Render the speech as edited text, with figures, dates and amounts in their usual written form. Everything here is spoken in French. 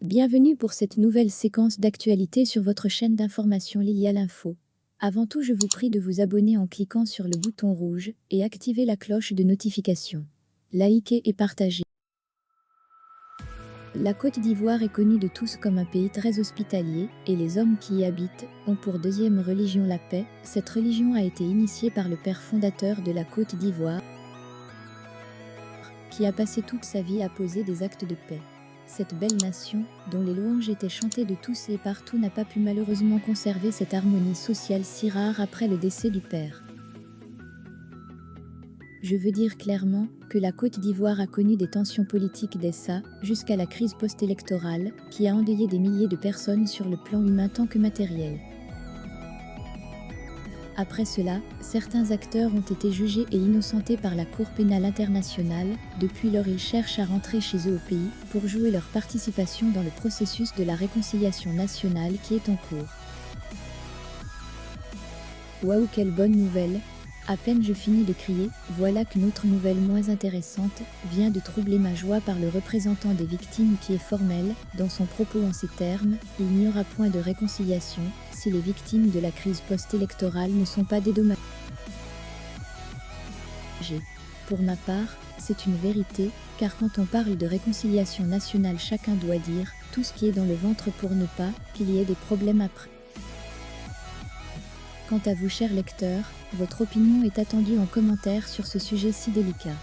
Bienvenue pour cette nouvelle séquence d'actualité sur votre chaîne d'information Lilia l'Info. Avant tout, je vous prie de vous abonner en cliquant sur le bouton rouge et activer la cloche de notification. Likez et partagez. La Côte d'Ivoire est connue de tous comme un pays très hospitalier et les hommes qui y habitent ont pour deuxième religion la paix. Cette religion a été initiée par le père fondateur de la Côte d'Ivoire qui a passé toute sa vie à poser des actes de paix. Cette belle nation, dont les louanges étaient chantées de tous et partout, n'a pas pu malheureusement conserver cette harmonie sociale si rare après le décès du père. Je veux dire clairement que la Côte d'Ivoire a connu des tensions politiques dès ça, jusqu'à la crise post-électorale, qui a endeuillé des milliers de personnes sur le plan humain tant que matériel. Après cela, certains acteurs ont été jugés et innocentés par la Cour pénale internationale. Depuis lors, ils cherchent à rentrer chez eux au pays pour jouer leur participation dans le processus de la réconciliation nationale qui est en cours. Waouh, quelle bonne nouvelle! À peine je finis de crier, voilà qu'une autre nouvelle moins intéressante vient de troubler ma joie par le représentant des victimes qui est formel dans son propos en ces termes: il n'y aura point de réconciliation si les victimes de la crise post-électorale ne sont pas dédommagées. Pour ma part, c'est une vérité, car quand on parle de réconciliation nationale, chacun doit dire tout ce qui est dans le ventre pour ne pas qu'il y ait des problèmes après. Quant à vous, chers lecteurs, votre opinion est attendue en commentaire sur ce sujet si délicat.